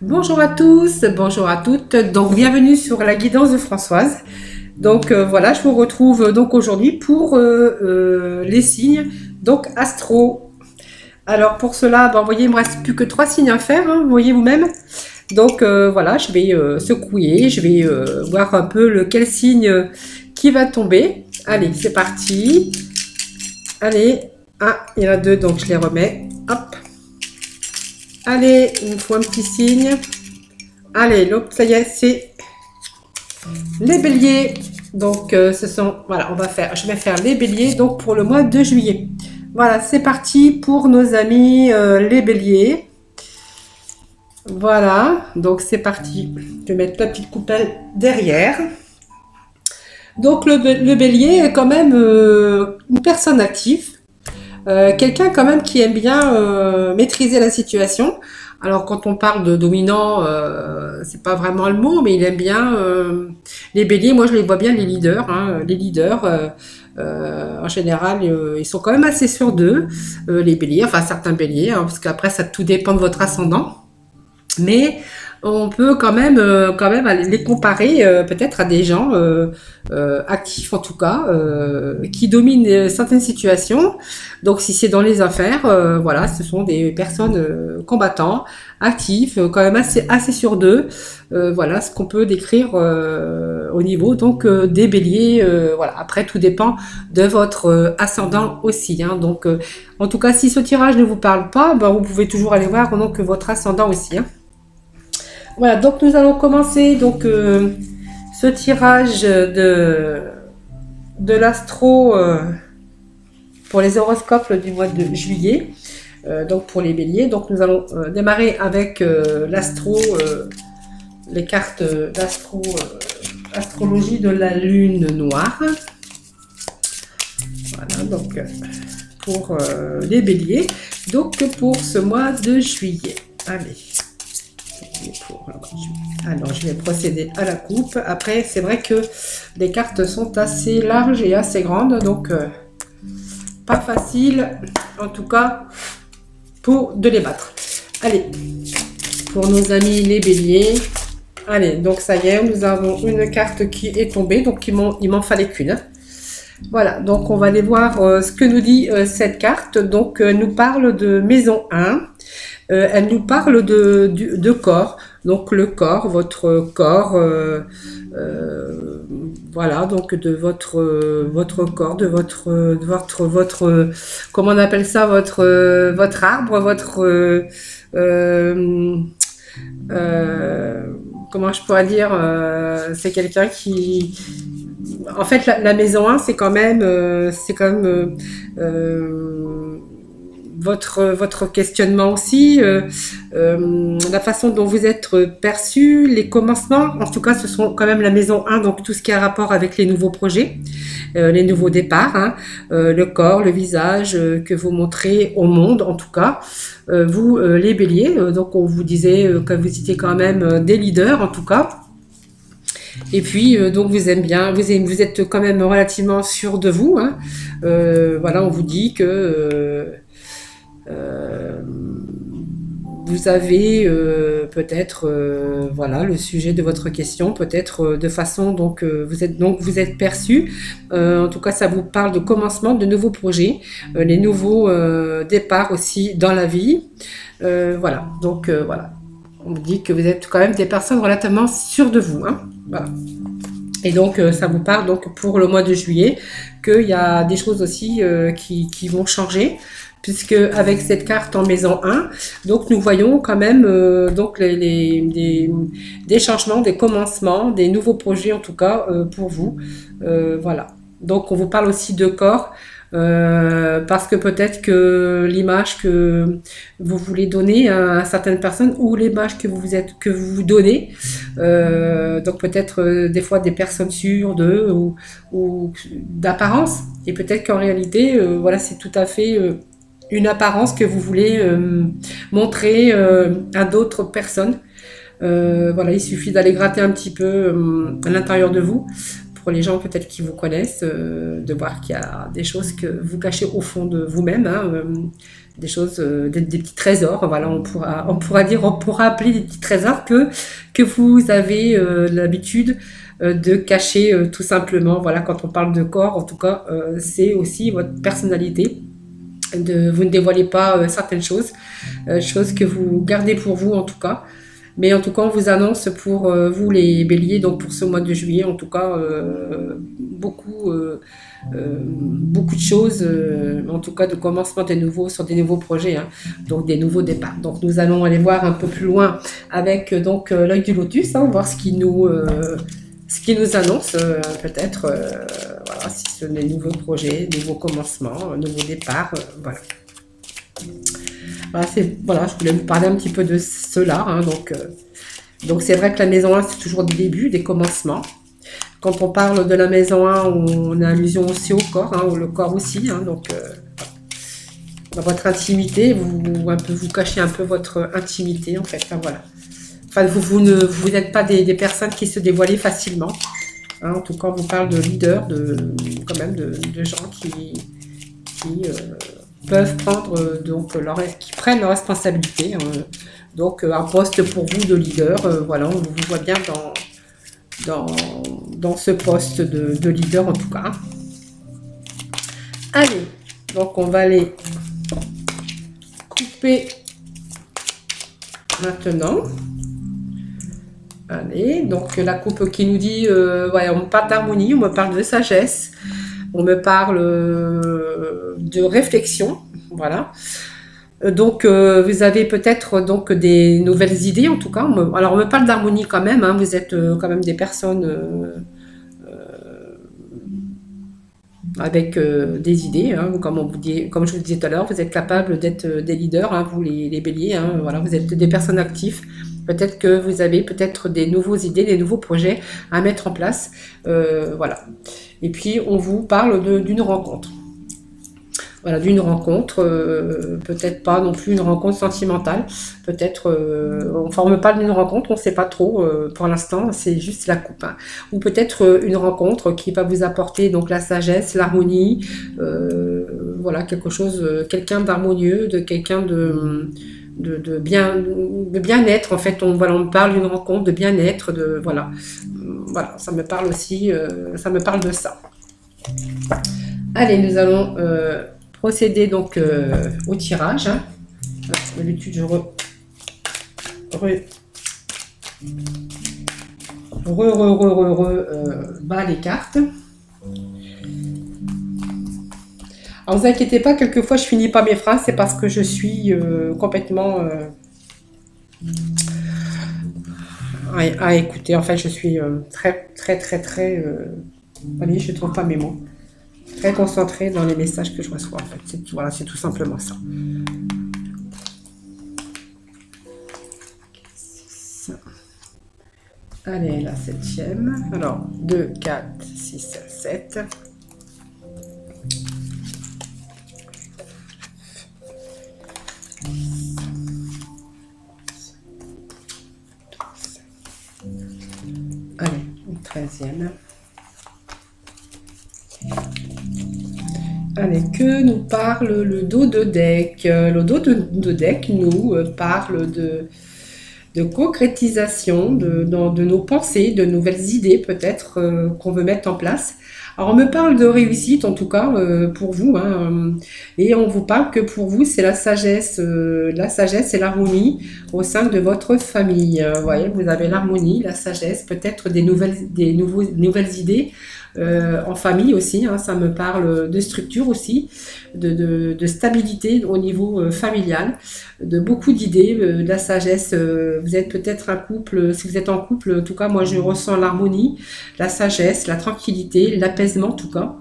Bonjour à tous, bonjour à toutes. Donc bienvenue sur la guidance de Françoise. Donc voilà, je vous retrouve donc aujourd'hui pour les signes donc astro. Alors pour cela, vous voyez, il me reste plus que 3 signes à faire, hein, vous voyez vous-même. Donc voilà, je vais secouer, je vais voir un peu lequel signe qui va tomber. Allez, c'est parti. Allez, ah, il y en a deux, donc je les remets. Hop. Allez, il me faut un petit signe. Allez, donc ça y est, c'est les béliers. Donc ce sont, voilà, je vais faire les béliers donc pour le mois de juillet. Voilà, c'est parti pour nos amis les béliers. Voilà, donc c'est parti. Je vais mettre la petite coupelle derrière. Donc le bélier est quand même une personne active. Quelqu'un quand même qui aime bien maîtriser la situation. Alors quand on parle de dominant, c'est pas vraiment le mot, mais il aime bien les béliers. Moi je les vois bien les leaders. Hein, les leaders, en général, ils sont quand même assez sûrs d'eux, les béliers, enfin certains béliers, hein, parce qu'après ça tout dépend de votre ascendant. Mais on peut quand même aller les comparer peut-être à des gens actifs en tout cas, qui dominent certaines situations. Donc si c'est dans les affaires, voilà, ce sont des personnes combattants, actifs, quand même assez sûrs d'eux. Voilà ce qu'on peut décrire au niveau donc des béliers. Voilà. Après tout dépend de votre ascendant aussi. Hein. Donc en tout cas si ce tirage ne vous parle pas, ben, vous pouvez toujours aller voir donc votre ascendant aussi. Hein. Voilà, donc nous allons commencer donc ce tirage de l'astro pour les horoscopes du mois de juillet, donc pour les béliers. Donc nous allons démarrer avec l'astro, les cartes d'astro, astrologie de la lune noire. Voilà, donc pour les béliers, donc pour ce mois de juillet. Allez. Alors, je vais procéder à la coupe. Après, c'est vrai que les cartes sont assez larges et assez grandes, donc pas facile, en tout cas, de les battre. Allez, pour nos amis les béliers. Allez, donc ça y est, nous avons une carte qui est tombée, donc il m'en fallait qu'une. Hein. Voilà, donc on va aller voir ce que nous dit cette carte. Donc, elle nous parle de maison 1. Elle nous parle de corps, donc le corps, votre corps, voilà, donc de votre corps, de votre, comment on appelle ça, votre arbre, comment je pourrais dire, c'est quelqu'un qui, en fait, la maison 1, c'est quand même, votre questionnement aussi, la façon dont vous êtes perçu, les commencements, en tout cas ce sont quand même la maison 1, donc tout ce qui a rapport avec les nouveaux projets, les nouveaux départs, hein, le corps, le visage que vous montrez au monde en tout cas, vous les béliers, donc on vous disait que vous étiez quand même des leaders en tout cas. Et puis, donc vous aimez bien, vous êtes quand même relativement sûr de vous. Hein. Voilà, on vous dit que vous avez peut-être voilà le sujet de votre question, peut-être de façon donc vous êtes perçu. En tout cas, ça vous parle de commencement de nouveaux projets, les nouveaux départs aussi dans la vie. Voilà, donc voilà. On vous dit que vous êtes quand même des personnes relativement sûres de vous. Hein. Voilà. Et donc, ça vous parle donc pour le mois de juillet qu'il y a des choses aussi qui vont changer, puisque avec cette carte en maison 1, donc nous voyons quand même donc des changements, des commencements, des nouveaux projets en tout cas pour vous. Voilà. Donc, on vous parle aussi de corps. Parce que peut-être que l'image que vous voulez donner à certaines personnes ou l'image que vous donnez, donc peut-être des fois des personnes sûres d'eux ou d'apparence, et peut-être qu'en réalité, voilà, c'est tout à fait une apparence que vous voulez montrer à d'autres personnes. Voilà, il suffit d'aller gratter un petit peu à l'intérieur de vous pour les gens peut-être qui vous connaissent, de voir qu'il y a des choses que vous cachez au fond de vous-même, hein, des choses, des petits trésors. Voilà, on pourra appeler des petits trésors que vous avez l'habitude de cacher tout simplement. Voilà, quand on parle de corps, en tout cas, c'est aussi votre personnalité. Vous ne dévoilez pas certaines choses, choses que vous gardez pour vous en tout cas. Mais en tout cas, on vous annonce pour vous les béliers, donc pour ce mois de juillet, en tout cas, beaucoup de choses, en tout cas de commencement sur des nouveaux projets, hein, donc des nouveaux départs. Donc nous allons aller voir un peu plus loin avec donc l'œil du lotus, hein, voir ce qui nous annonce peut-être, voilà, si ce sont des nouveaux projets, nouveaux commencements, nouveaux départs, voilà. Voilà, je voulais vous parler un petit peu de cela, hein, donc c'est vrai que la maison 1, c'est toujours des débuts, des commencements. Quand on parle de la maison 1, on a allusion aussi au corps, hein, le corps aussi, hein, donc dans votre intimité, vous cachez un peu votre intimité en fait, hein, voilà. Enfin, vous n'êtes pas des personnes qui se dévoilent facilement, hein, en tout cas on vous parle de leaders, quand même de gens qui peuvent prendre qui prennent leurs responsabilités, hein, donc un poste pour vous de leader, voilà, on vous voit bien dans ce poste de leader en tout cas. Allez, donc on va aller couper maintenant. Allez, donc la coupe qui nous dit, ouais, on me parle d'harmonie, on me parle de sagesse, on me parle de réflexion, voilà. Donc vous avez peut-être donc des nouvelles idées en tout cas. Alors on me parle d'harmonie quand même, hein, vous êtes quand même des personnes avec des idées, hein, comme je vous disais tout à l'heure, vous êtes capable d'être des leaders, hein, vous les béliers, hein, voilà, vous êtes des personnes actives. Peut-être que vous avez peut-être des nouvelles idées, des nouveaux projets à mettre en place, voilà. Et puis on vous parle d'une rencontre. Voilà, d'une rencontre, peut-être pas non plus une rencontre sentimentale, peut-être, enfin on me parle d'une rencontre, on ne sait pas trop pour l'instant, c'est juste la coupe, hein. Ou peut-être une rencontre qui va vous apporter donc la sagesse, l'harmonie, voilà, quelque chose, quelqu'un d'harmonieux, de quelqu'un de bien-être en fait, on me parle d'une rencontre de bien-être, voilà, ça me parle aussi, ça me parle de ça. Allez, nous allons procéder donc au tirage, hein. D'habitude je bats les cartes. Alors vous inquiétez pas, quelquefois je finis pas mes phrases, c'est parce que je suis complètement à écouter. En fait, je suis très, allez, je trouve pas mes mots. Très concentrée dans les messages que je reçois. En fait, voilà, c'est tout simplement ça. Allez, la 7e. Alors, 2, 4, 6, 7. Allez, une 13e. Allez, que nous parle le dos de deck? Le dos de deck nous parle de concrétisation de nos pensées, de nouvelles idées peut-être qu'on veut mettre en place. Alors on me parle de réussite en tout cas pour vous, hein, et on vous parle que pour vous c'est la sagesse et l'harmonie au sein de votre famille. Vous voyez, vous avez l'harmonie, la sagesse, peut-être des nouvelles idées. En famille aussi, hein, ça me parle de structure aussi, de stabilité au niveau familial, de beaucoup d'idées, de la sagesse. Vous êtes peut-être un couple, si vous êtes en couple, en tout cas moi je ressens l'harmonie, la sagesse, la tranquillité, l'apaisement en tout cas.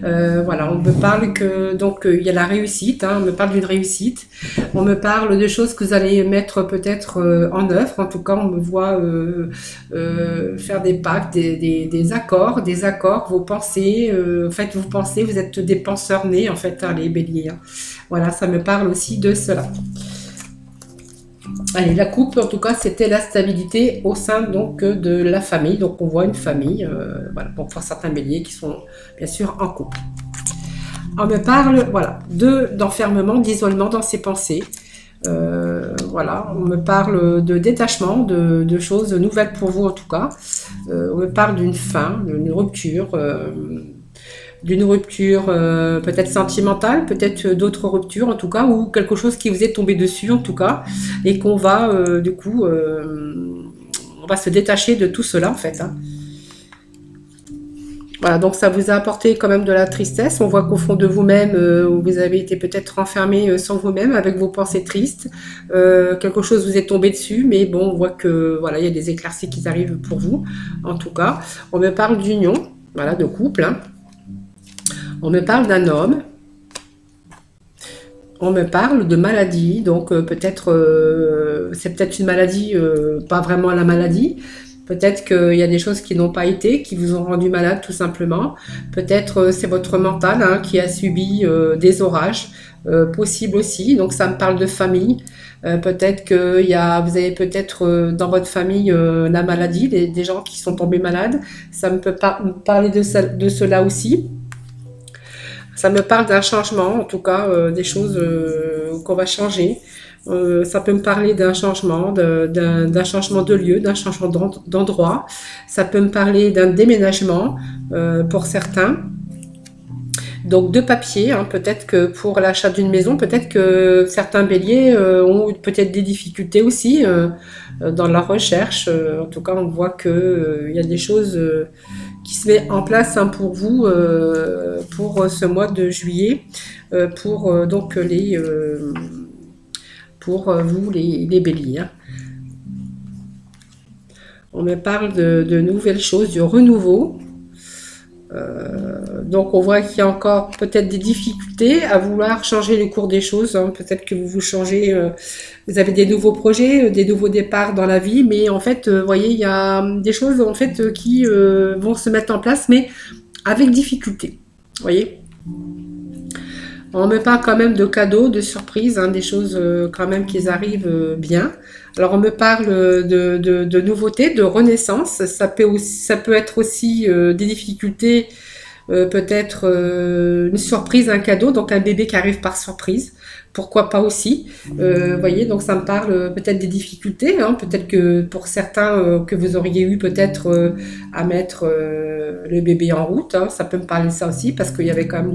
Voilà, on me parle que donc il y a la réussite, hein, on me parle d'une réussite, on me parle de choses que vous allez mettre peut-être en œuvre. En tout cas, on me voit faire des pactes, des accords, vos pensées. En fait, vous êtes des penseurs nés en fait, hein, les béliers, hein. Voilà, ça me parle aussi de cela. Allez, la coupe, en tout cas, c'était la stabilité au sein donc de la famille. Donc, on voit une famille, voilà, pour certains béliers qui sont bien sûr en couple. On me parle, voilà, d'enfermement, d'isolement dans ses pensées. Voilà, on me parle de détachement, de choses nouvelles pour vous en tout cas. On me parle d'une fin, d'une rupture peut-être sentimentale, peut-être d'autres ruptures en tout cas, ou quelque chose qui vous est tombé dessus en tout cas, et qu'on va du coup, on va se détacher de tout cela en fait, hein. Voilà, donc ça vous a apporté quand même de la tristesse. On voit qu'au fond de vous-même, vous avez été peut-être renfermé sans vous-même avec vos pensées tristes. Quelque chose vous est tombé dessus, mais bon, on voit que voilà, il y a des éclaircies qui arrivent pour vous. En tout cas, on me parle d'union, voilà, de couple, hein. On me parle d'un homme. On me parle de maladie, donc peut-être c'est peut-être une maladie, pas vraiment la maladie. Peut-être qu'il y a des choses qui n'ont pas été, qui vous ont rendu malade tout simplement. Peut-être c'est votre mental hein, qui a subi des orages, possible aussi. Donc ça me parle de famille. Peut-être que vous avez peut-être dans votre famille la maladie, des gens qui sont tombés malades. Ça me peut parler de cela aussi. Ça me parle d'un changement, en tout cas, des choses qu'on va changer. Ça peut me parler d'un changement, d'un changement de lieu, d'un changement d'endroit. Ça peut me parler d'un déménagement pour certains. Donc de papier, hein, peut-être que pour l'achat d'une maison, peut-être que certains béliers ont peut-être des difficultés aussi dans la recherche. En tout cas, on voit qu'il y a des choses qui se met en place hein, pour vous pour ce mois de juillet, pour donc pour vous les béliers, hein. On me parle de nouvelles choses, du renouveau. Donc on voit qu'il y a encore peut-être des difficultés à vouloir changer le cours des choses, hein. Peut-être que vous changez, vous avez des nouveaux projets, des nouveaux départs dans la vie, mais en fait, vous voyez, il y a des choses en fait qui vont se mettre en place, mais avec difficulté. Vous voyez, on me parle quand même de cadeaux, de surprises, hein, des choses quand même qui arrivent bien. Alors on me parle de nouveautés, de renaissance. Ça peut être aussi des difficultés, peut-être une surprise, un cadeau, donc un bébé qui arrive par surprise. Pourquoi pas aussi, vous voyez, donc ça me parle peut-être des difficultés, hein, peut-être que pour certains que vous auriez eu peut-être à mettre le bébé en route, hein, ça peut me parler de ça aussi, parce qu'il y avait quand même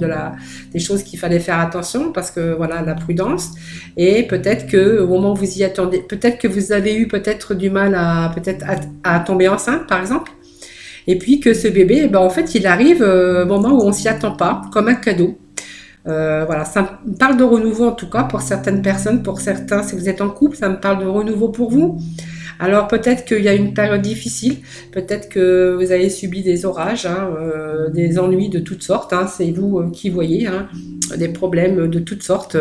des choses qu'il fallait faire attention, parce que voilà, la prudence, et peut-être que au moment où vous y attendez, peut-être que vous avez eu peut-être du mal à tomber enceinte, par exemple, et puis que ce bébé, eh ben, en fait, il arrive au moment où on s'y attend pas, comme un cadeau. Voilà, ça me parle de renouveau en tout cas pour certaines personnes, pour certains, si vous êtes en couple, ça me parle de renouveau pour vous. Alors peut-être qu'il y a une période difficile, peut-être que vous avez subi des orages, hein, des ennuis de toutes sortes, hein, c'est vous qui voyez, hein, des problèmes de toutes sortes,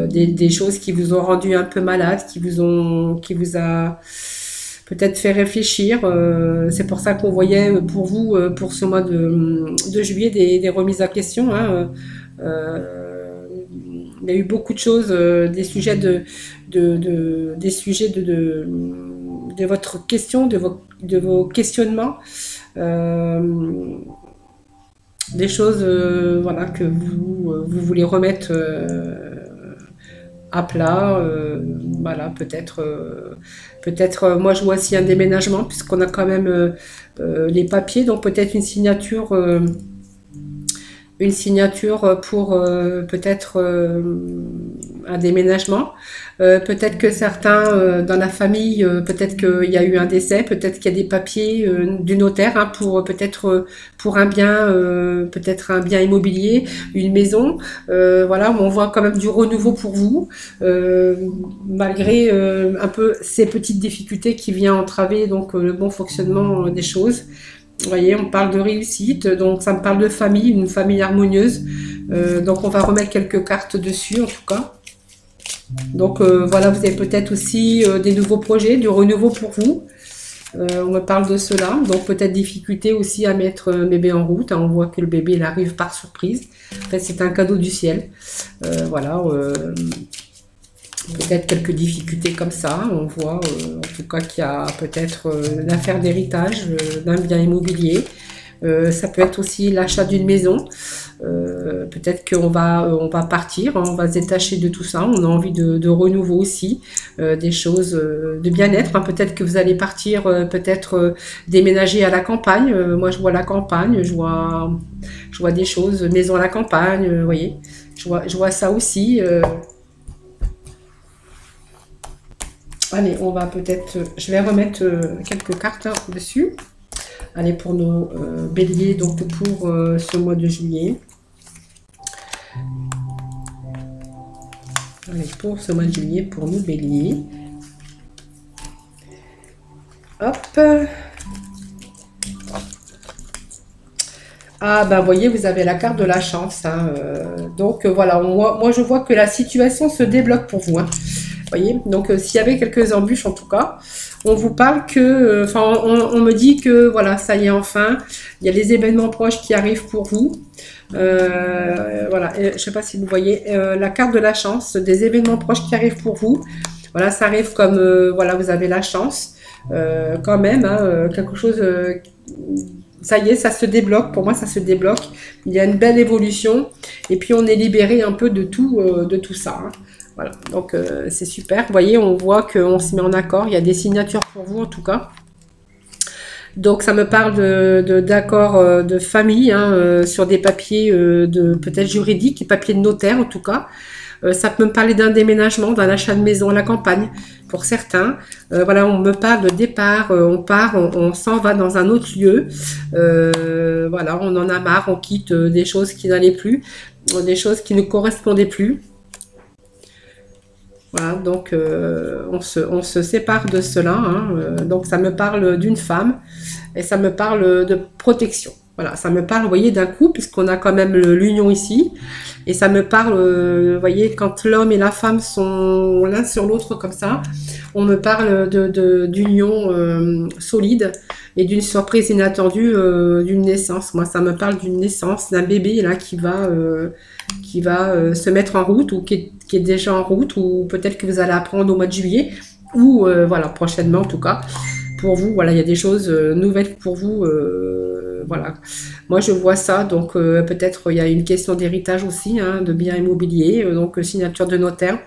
des choses qui vous ont rendu un peu malade, qui vous a peut-être fait réfléchir. C'est pour ça qu'on voyait pour vous, pour ce mois de juillet, des remises à question, hein. Il y a eu beaucoup de choses, des sujets des sujets de votre question, de vos questionnements, des choses voilà, que vous voulez remettre à plat, voilà, peut-être moi je vois aussi un déménagement puisqu'on a quand même les papiers, donc peut-être une signature pour peut-être un déménagement. Peut-être que certains dans la famille, peut-être qu'il y a eu un décès, peut-être qu'il y a des papiers du notaire hein, pour peut-être pour un bien, peut-être un bien immobilier, une maison. Voilà, on voit quand même du renouveau pour vous, malgré un peu ces petites difficultés qui viennent entraver donc le bon fonctionnement des choses. Vous voyez, on parle de réussite, donc ça me parle de famille, une famille harmonieuse. Donc on va remettre quelques cartes dessus en tout cas. Donc voilà, vous avez peut-être aussi des nouveaux projets, du renouveau pour vous. On me parle de cela, donc peut-être difficulté aussi à mettre bébé en route, hein. On voit que le bébé il arrive par surprise. En fait, c'est un cadeau du ciel. Voilà. Peut-être quelques difficultés comme ça. On voit en tout cas qu'il y a peut-être l'affaire d'héritage d'un bien immobilier. Ça peut être aussi l'achat d'une maison. Peut-être on va partir, hein, on va se détacher de tout ça. On a envie de renouveau aussi, des choses de bien-être. Hein. Peut-être que vous allez partir, peut-être déménager à la campagne. Moi, je vois la campagne, je vois des choses, maison à la campagne, vous voyez. Je vois ça aussi. Allez, on va peut-être... je vais remettre quelques cartes hein, dessus. Allez, pour nos béliers, donc pour ce mois de juillet. Allez, pour ce mois de juillet, pour nous béliers. Hop. Ah, ben, voyez, vous avez la carte de la chance. Hein, donc, voilà, moi, je vois que la situation se débloque pour vous. Hein. Voyez, donc s'il y avait quelques embûches en tout cas, on vous parle que, enfin on me dit que voilà, ça y est enfin, il y a les événements proches qui arrivent pour vous. Voilà, et, je sais pas si vous voyez la carte de la chance, des événements proches qui arrivent pour vous. Voilà, ça arrive comme, voilà, vous avez la chance quand même, hein, quelque chose... ça y est, ça se débloque. Pour moi, ça se débloque. Il y a une belle évolution. Et puis, on est libéré un peu de tout ça. Hein. Voilà, donc c'est super. Vous voyez, on voit qu'on se met en accord. Il y a des signatures pour vous, en tout cas. Donc, ça me parle d'accords de famille, hein, sur des papiers peut-être juridiques, papiers de notaire, en tout cas. Ça peut me parler d'un déménagement, d'un achat de maison à la campagne, pour certains. Voilà, on me parle de départ, on part, on s'en va dans un autre lieu. Voilà, on en a marre, on quitte des choses qui n'allaient plus, des choses qui ne correspondaient plus. Voilà, donc on se sépare de cela. Hein, donc ça me parle d'une femme et ça me parle de protection. Voilà, ça me parle, vous voyez, d'un couple, puisqu'on a quand même l'union ici. Et ça me parle, vous voyez, quand l'homme et la femme sont l'un sur l'autre comme ça, on me parle d'union solide et d'une surprise inattendue, d'une naissance. Moi, ça me parle d'une naissance, d'un bébé là qui va se mettre en route ou qui est déjà en route, ou peut-être que vous allez apprendre au mois de juillet, ou voilà, prochainement en tout cas. Pour vous, voilà, il y a des choses nouvelles pour vous. Voilà, moi je vois ça, donc peut-être il y a une question d'héritage aussi, hein, de biens immobiliers, donc signature de notaire,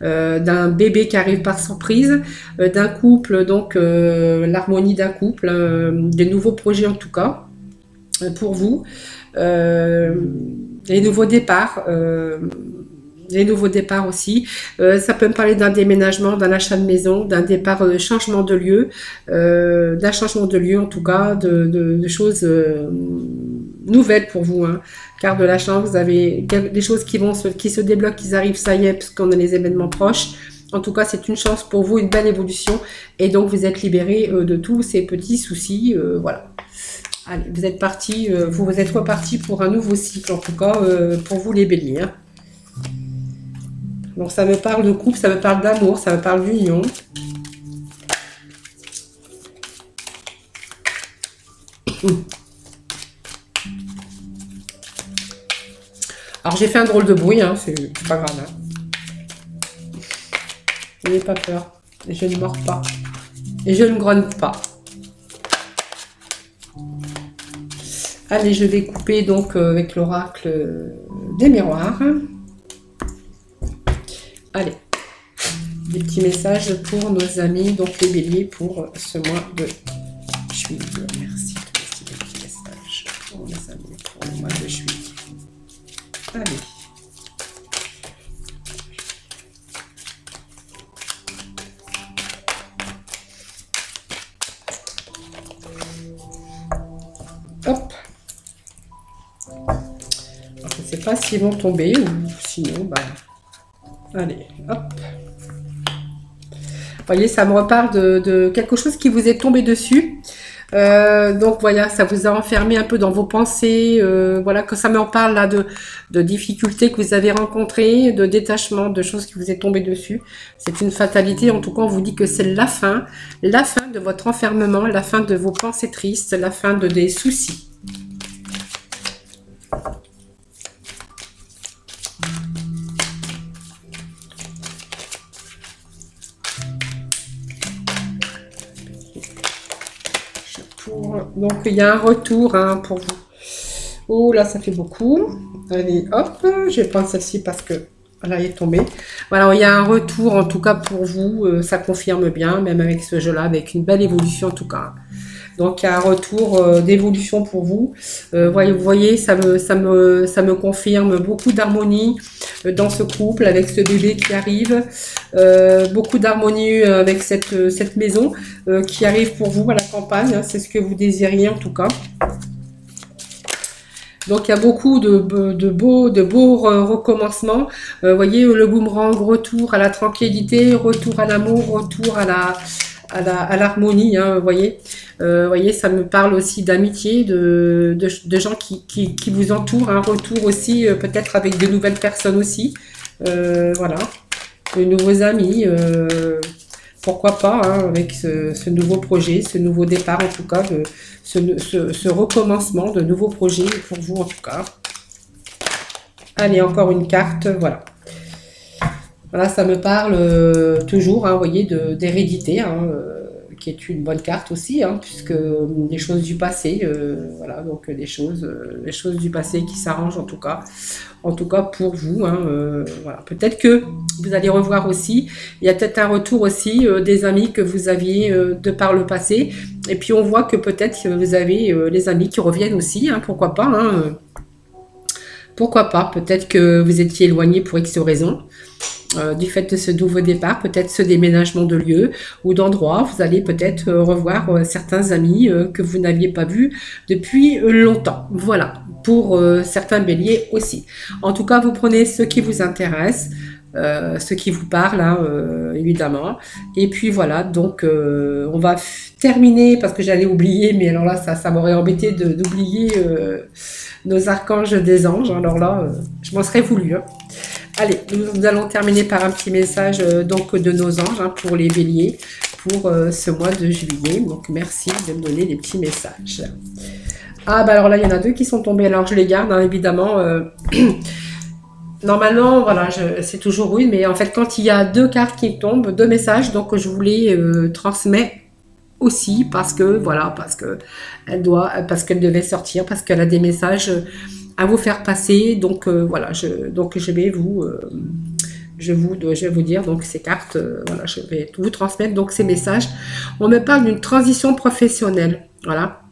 d'un bébé qui arrive par surprise, d'un couple, donc l'harmonie d'un couple, des nouveaux projets en tout cas, pour vous, les nouveaux départs. Les nouveaux départs aussi. Ça peut me parler d'un déménagement, d'un achat de maison, d'un départ, changement de lieu, d'un changement de lieu en tout cas, de choses nouvelles pour vous. Hein. Car de la chance, vous avez des choses qui se débloquent, qui arrivent, ça y est, puisqu'on a les événements proches. En tout cas, c'est une chance pour vous, une belle évolution. Et donc, vous êtes libéré de tous ces petits soucis. Voilà. Allez, vous êtes parti, vous êtes reparti pour un nouveau cycle, en tout cas, pour vous les béliers. Hein. Donc ça me parle de couple, ça me parle d'amour, ça me parle d'union. Alors j'ai fait un drôle de bruit, hein, c'est pas grave. Hein. N'ayez pas peur, et je ne mords pas, et je ne grogne pas. Allez, je vais couper donc avec l'oracle des miroirs. Allez, des petits messages pour nos amis, donc les béliers, pour ce mois de juillet. Merci pour ces petits messages pour nos amis pour le mois de juillet. Allez. Hop. Alors, je ne sais pas s'ils vont tomber ou sinon, bah... Allez, hop. Vous voyez, ça me reparle de quelque chose qui vous est tombé dessus. Donc voilà, ça vous a enfermé un peu dans vos pensées. Voilà, que ça me parle là de difficultés que vous avez rencontrées, de détachement, de choses qui vous est tombé dessus. C'est une fatalité. En tout cas, on vous dit que c'est la fin de votre enfermement, la fin de vos pensées tristes, la fin des soucis. Donc, il y a un retour hein, pour vous. Oh là, ça fait beaucoup. Allez, hop, je vais prendre celle-ci parce que là, elle est tombée. Voilà, il y a un retour en tout cas pour vous. Ça confirme bien, même avec ce jeu-là, avec une belle évolution en tout cas. Donc, il y a un retour d'évolution pour vous. Vous voyez, ça me confirme beaucoup d'harmonie dans ce couple, avec ce bébé qui arrive. Beaucoup d'harmonie avec cette maison qui arrive pour vous à la campagne. Hein, c'est ce que vous désiriez en tout cas. Donc, il y a beaucoup de beaux recommencements. Vous voyez, le boomerang, retour à la tranquillité, retour à l'amour, retour à l'harmonie, hein, vous voyez, ça me parle aussi d'amitié, de gens qui vous entourent, un retour aussi, peut-être avec de nouvelles personnes aussi, voilà, de nouveaux amis, pourquoi pas, hein, avec ce nouveau projet, ce nouveau départ en tout cas, ce recommencement de nouveaux projets pour vous en tout cas. Allez, encore une carte, voilà. Voilà, ça me parle toujours, hein, vous voyez, d'hérédité, hein, qui est une bonne carte aussi, hein, puisque des choses du passé, voilà, donc des choses du passé qui s'arrangent en tout cas pour vous, hein, voilà. Peut-être que vous allez revoir aussi, il y a peut-être un retour aussi des amis que vous aviez de par le passé, et puis on voit que peut-être vous avez les amis qui reviennent aussi, hein, pourquoi pas, hein, pourquoi pas, peut-être que vous étiez éloigné pour X raisons. Du fait de ce nouveau départ, peut-être ce déménagement de lieu ou d'endroit, vous allez peut-être revoir certains amis que vous n'aviez pas vus depuis longtemps. Voilà, pour certains béliers aussi. En tout cas, vous prenez ce qui vous intéresse, ce qui vous parle, hein, évidemment. Et puis voilà, donc on va terminer, parce que j'allais oublier, mais alors là, ça m'aurait embêté d'oublier nos archanges des anges. Alors là, je m'en serais voulu, hein. Allez, nous allons terminer par un petit message donc de nos anges, hein, pour les béliers, pour ce mois de juillet. Donc, merci de me donner des petits messages. Ah, bah alors là, il y en a deux qui sont tombés. Alors, je les garde, hein, évidemment. Normalement, voilà, c'est toujours oui, mais en fait, quand il y a deux cartes qui tombent, deux messages, donc je vous les transmets aussi parce que, voilà, parce qu'elle devait sortir, parce qu'elle a des messages à vous faire passer, donc voilà, je vais vous dire donc ces cartes, voilà, je vais vous transmettre donc ces messages. On me parle d'une transition professionnelle, voilà.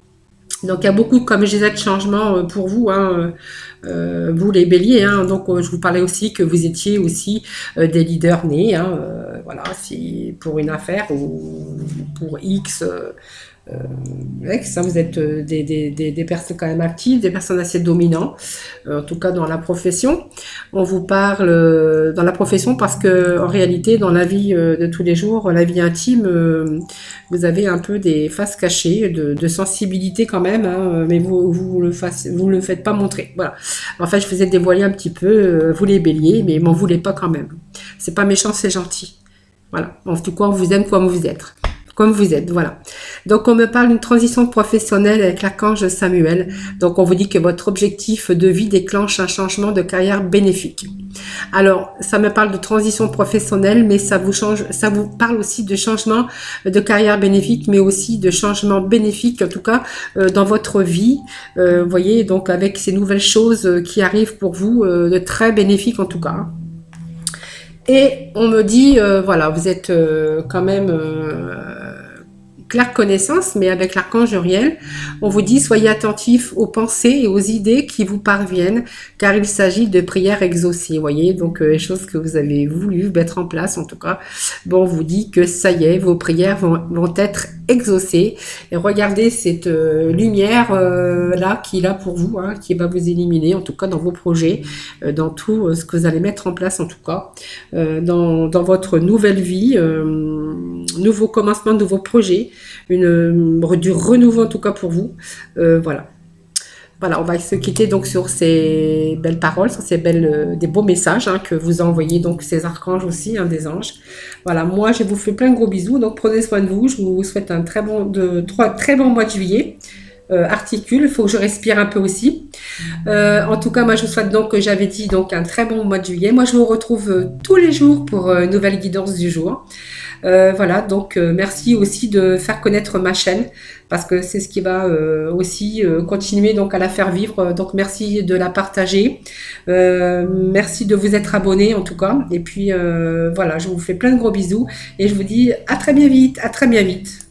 Donc il y a beaucoup, comme je disais, de changements pour vous, hein, vous les béliers, hein. Donc je vous parlais aussi que vous étiez aussi des leaders nés, hein, voilà, si pour une affaire ou pour X. Ça, vous êtes des personnes quand même actives, des personnes assez dominantes, en tout cas dans la profession. On vous parle dans la profession parce que en réalité, dans la vie de tous les jours, la vie intime, vous avez un peu des faces cachées, de sensibilité quand même, hein, mais vous le faites pas montrer. Voilà. En fait, je vous ai dévoilé un petit peu, vous les béliers, mais m'en voulez pas quand même. C'est pas méchant, c'est gentil. Voilà. En tout cas, on vous aime comme vous êtes. Comme vous êtes, voilà. Donc, on me parle d'une transition professionnelle avec l'archange Samuel. Donc, on vous dit que votre objectif de vie déclenche un changement de carrière bénéfique. Alors, ça me parle de transition professionnelle, mais ça vous parle aussi de changement de carrière bénéfique, mais aussi de changement bénéfique, en tout cas, dans votre vie. Vous voyez, donc, avec ces nouvelles choses qui arrivent pour vous, de très bénéfiques, en tout cas. Et on me dit, voilà, vous êtes quand même claire connaissance, mais avec l'archange Uriel, on vous dit, soyez attentifs aux pensées et aux idées qui vous parviennent, car il s'agit de prières exaucées, vous voyez, donc les choses que vous avez voulu mettre en place, en tout cas, bon, on vous dit que ça y est, vos prières vont être exaucées, et regardez cette lumière là, qui est là pour vous, hein, qui va vous éliminer, en tout cas dans vos projets, dans tout ce que vous allez mettre en place, en tout cas, dans votre nouvelle vie, nouveau commencement de vos projets, du renouveau en tout cas pour vous, voilà. Voilà, on va se quitter donc sur ces belles paroles, sur ces des beaux messages, hein, que vous envoyez donc ces archanges aussi, hein, des anges. Voilà, moi je vous fais plein de gros bisous, donc prenez soin de vous, je vous souhaite un très bon mois de juillet. articule. Il faut que je respire un peu aussi. En tout cas, moi, je vous souhaite donc, j'avais dit, donc un très bon mois de juillet. Moi, je vous retrouve tous les jours pour une nouvelle guidance du jour. Voilà, donc merci aussi de faire connaître ma chaîne parce que c'est ce qui va aussi continuer donc à la faire vivre. Donc merci de la partager, merci de vous être abonné en tout cas. Et puis voilà, je vous fais plein de gros bisous et je vous dis à très bien vite, à très bien vite.